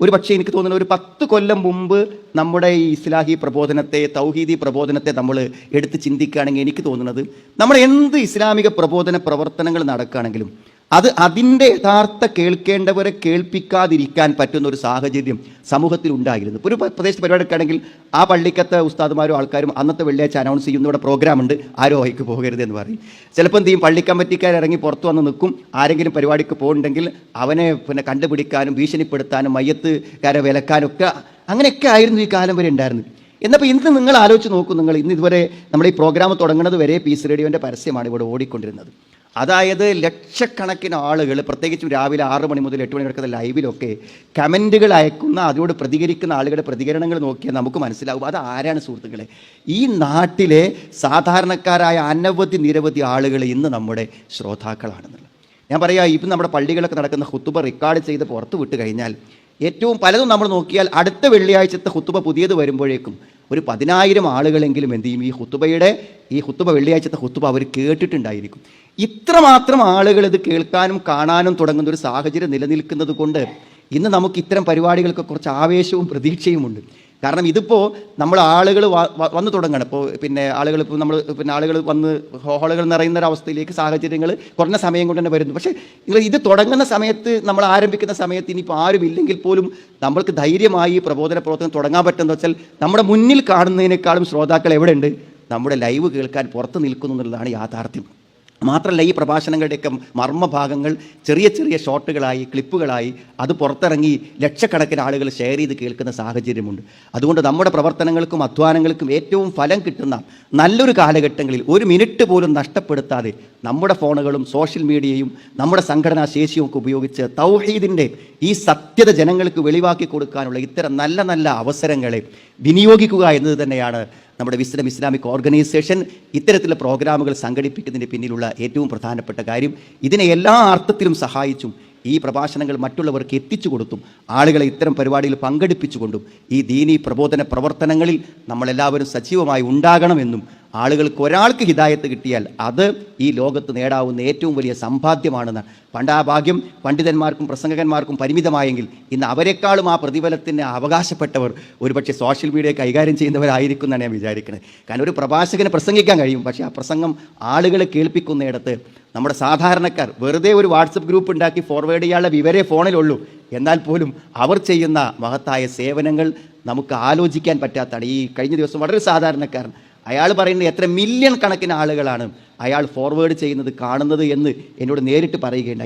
ഒരു പക്ഷേ എനിക്ക് തോന്നുന്നു ഒരു 10 കൊല്ലം മുമ്പ് നമ്മുടെ ഈ ഇസ്ലാഹി പ്രബോധനത്തെ, തൗഹീദി പ്രബോധനത്തെ നമ്മൾ എടുത്ത് ചിന്തിക്കുകയാണെങ്കിൽ എനിക്ക് തോന്നുന്നത് നമ്മൾ എന്ത് ഇസ്ലാമിക പ്രബോധന പ്രവർത്തനങ്ങൾ നടക്കുകയാണെങ്കിലും അതിൻ്റെ യഥാർത്ഥ കേൾക്കേണ്ടവരെ കേൾപ്പിക്കാതിരിക്കാൻ പറ്റുന്ന ഒരു സാഹചര്യം സമൂഹത്തിൽ ഉണ്ടായിരുന്നു. ഒരു പ്രദേശത്ത് പരിപാടിക്കാണെങ്കിൽ ആ പള്ളിക്കത്തെ ഉസ്താദുമാരും ആൾക്കാരും അന്നത്തെ വെള്ളിയാഴ്ച അനൗൺസ് ചെയ്യുന്ന ഇവിടെ പ്രോഗ്രാം ഉണ്ട്, ആരോ വഴിക്ക് പോകരുത് എന്ന് പറയും. ചിലപ്പോൾ എന്ത് ചെയ്യും, പള്ളി കമ്മിറ്റിക്കാർ ഇറങ്ങി പുറത്തു വന്ന് നിൽക്കും. ആരെങ്കിലും പരിപാടിക്ക് പോകുന്നുണ്ടെങ്കിൽ അവനെ കണ്ടുപിടിക്കാനും ഭീഷണിപ്പെടുത്താനും മയ്യത്തുകാരെ വിലക്കാനൊക്കെ അങ്ങനെയൊക്കെ ആയിരുന്നു ഈ കാലം വരെ ഉണ്ടായിരുന്നത്. എന്നപ്പോൾ ഇന്ന് നിങ്ങൾ ആലോചിച്ച് നോക്കൂ, നിങ്ങൾ ഇന്ന് ഇതുവരെ നമ്മൾ ഈ പ്രോഗ്രാം തുടങ്ങുന്നത് വരെ പീസ് റേഡിയോൻ്റെ പരസ്യമാണ് ഇവിടെ ഓടിക്കൊണ്ടിരുന്നത്. അതായത് ലക്ഷക്കണക്കിന് ആളുകൾ, പ്രത്യേകിച്ചും രാവിലെ 6 മണി മുതൽ 8 മണി നടക്കുന്ന ലൈവിലൊക്കെ കമൻറ്റുകൾ അയക്കുന്ന, അതിനോട് പ്രതികരിക്കുന്ന ആളുകളുടെ പ്രതികരണങ്ങൾ നോക്കിയാൽ നമുക്ക് മനസ്സിലാവും അത് ആരാണ് സുഹൃത്തുക്കളെ. ഈ നാട്ടിലെ സാധാരണക്കാരായ നിരവധി ആളുകൾ ഇന്ന് നമ്മുടെ ശ്രോതാക്കളാണെന്നുള്ളത് ഞാൻ പറയാം. ഇപ്പം നമ്മുടെ പള്ളികളൊക്കെ നടക്കുന്ന ഖുതുബ റെക്കോർഡ് ചെയ്ത് പുറത്ത് വിട്ട് കഴിഞ്ഞാൽ ഏറ്റവും പലതും നമ്മൾ നോക്കിയാൽ അടുത്ത വെള്ളിയാഴ്ചത്തെ ഖുതുബ പുതിയത് വരുമ്പോഴേക്കും ഒരു 10,000 ആളുകളെങ്കിലും എന്ത് ചെയ്യും, ഈ ഖുതുബ വെള്ളിയാഴ്ചത്തെ ഖുതുബ അവർ കേട്ടിട്ടുണ്ടായിരിക്കും. ഇത്രമാത്രം ആളുകൾ ഇത് കേൾക്കാനും കാണാനും തുടങ്ങുന്ന ഒരു സാഹചര്യം നിലനിൽക്കുന്നത് കൊണ്ട് ഇന്ന് നമുക്ക് ഇത്തരം പരിപാടികൾക്ക് കുറച്ച് ആവേശവും പ്രതീക്ഷയുമുണ്ട്. കാരണം ഇതിപ്പോൾ നമ്മൾ ആളുകൾ വന്നു തുടങ്ങണം. ഇപ്പോൾ ആളുകൾ വന്ന് ഹോളുകൾ നിറയുന്ന ഒരവസ്ഥയിലേക്ക് സാഹചര്യങ്ങൾ കുറഞ്ഞ സമയം കൊണ്ട് തന്നെ വരുന്നു. പക്ഷേ ഇത് തുടങ്ങുന്ന സമയത്ത്, നമ്മൾ ആരംഭിക്കുന്ന സമയത്ത് ഇനിയിപ്പോൾ ആരും ഇല്ലെങ്കിൽ പോലും നമ്മൾക്ക് ധൈര്യമായി പ്രവർത്തനം തുടങ്ങാൻ പറ്റുമെന്ന് വെച്ചാൽ നമ്മുടെ മുന്നിൽ കാണുന്നതിനേക്കാളും ശ്രോതാക്കൾ എവിടെയുണ്ട്, നമ്മുടെ ലൈവ് കേൾക്കാൻ പുറത്ത് നിൽക്കുന്നു എന്നുള്ളതാണ് യാഥാർത്ഥ്യം. മാത്രമല്ല, ഈ പ്രഭാഷണങ്ങളുടെയൊക്കെ മർമ്മഭാഗങ്ങൾ ചെറിയ ചെറിയ ഷോട്ടുകളായി, ക്ലിപ്പുകളായി അത് പുറത്തിറങ്ങി ലക്ഷക്കണക്കിന് ആളുകൾ ഷെയർ ചെയ്ത് കേൾക്കുന്ന സാഹചര്യമുണ്ട്. അതുകൊണ്ട് നമ്മുടെ പ്രവർത്തനങ്ങൾക്കും അധ്വാനങ്ങൾക്കും ഏറ്റവും ഫലം കിട്ടുന്ന നല്ലൊരു കാലഘട്ടങ്ങളിൽ 1 മിനിറ്റ് പോലും നഷ്ടപ്പെടുത്താതെ നമ്മുടെ ഫോണുകളും സോഷ്യൽ മീഡിയയും നമ്മുടെ സംഘടനാ ശേഷിയും ഒക്കെ ഉപയോഗിച്ച് തൗഹീദിൻ്റെ ഈ സത്യത ജനങ്ങൾക്ക് വെളിവാക്കി കൊടുക്കാനുള്ള ഇത്തരം നല്ല നല്ല അവസരങ്ങളെ വിനിയോഗിക്കുക എന്നത് തന്നെയാണ് നമ്മുടെ വിസ്ഡം ഇസ്ലാമിക് ഓർഗനൈസേഷൻ ഇത്തരത്തിലുള്ള പ്രോഗ്രാമുകൾ സംഘടിപ്പിക്കുന്നതിന് പിന്നിലുള്ള ഏറ്റവും പ്രധാനപ്പെട്ട കാര്യം. ഇതിനെ എല്ലാ അർത്ഥത്തിലും സഹായിച്ചും ഈ പ്രഭാഷണങ്ങൾ മറ്റുള്ളവർക്ക് എത്തിച്ചു കൊടുത്തും ആളുകളെ ഇത്തരം പരിപാടിയിൽ പങ്കെടുപ്പിച്ചുകൊണ്ടും ഈ ദീനീ പ്രബോധന പ്രവർത്തനങ്ങളിൽ നമ്മളെല്ലാവരും സജീവമായി ഉണ്ടാകണമെന്നും ആളുകൾക്ക് ഒരാൾക്ക് ഹിദായത്ത് കിട്ടിയാൽ അത് ഈ ലോകത്ത് നേടാവുന്ന ഏറ്റവും വലിയ സമ്പാദ്യമാണെന്ന് പണ്ട് ആ ഭാഗ്യം പണ്ഡിതന്മാർക്കും പ്രസംഗകന്മാർക്കും പരിമിതമായെങ്കിൽ ഇന്ന് അവരെക്കാളും ആ പ്രതിഫലത്തിന് അവകാശപ്പെട്ടവർ ഒരുപക്ഷെ സോഷ്യൽ മീഡിയ കൈകാര്യം ചെയ്യുന്നവരായിരിക്കും എന്നാണ് ഞാൻ വിചാരിക്കുന്നത്. കാരണം ഒരു പ്രഭാഷകന് പ്രസംഗിക്കാൻ കഴിയും, പക്ഷേ ആ പ്രസംഗം ആളുകളെ കേൾപ്പിക്കുന്നിടത്ത് നമ്മുടെ സാധാരണക്കാർ വെറുതെ ഒരു വാട്സപ്പ് ഗ്രൂപ്പ് ഉണ്ടാക്കി ഫോർവേഡ് ചെയ്യാനുള്ള വിവരേ ഫോണിലുള്ളൂ. എന്നാൽ പോലും അവർ ചെയ്യുന്ന മഹത്തായ സേവനങ്ങൾ നമുക്ക് ആലോചിക്കാൻ പറ്റാത്തതാണ്. ഈ കഴിഞ്ഞ ദിവസം വളരെ സാധാരണക്കാരൻ അയാൾ പറയുന്നത് എത്ര മില്യൺ കണക്കിന് ആളുകളാണ് അയാൾ ഫോർവേഡ് ചെയ്യുന്നത് കാണുന്നത് എന്ന് എന്നോട് നേരിട്ട് പറയുകയുണ്ടായി.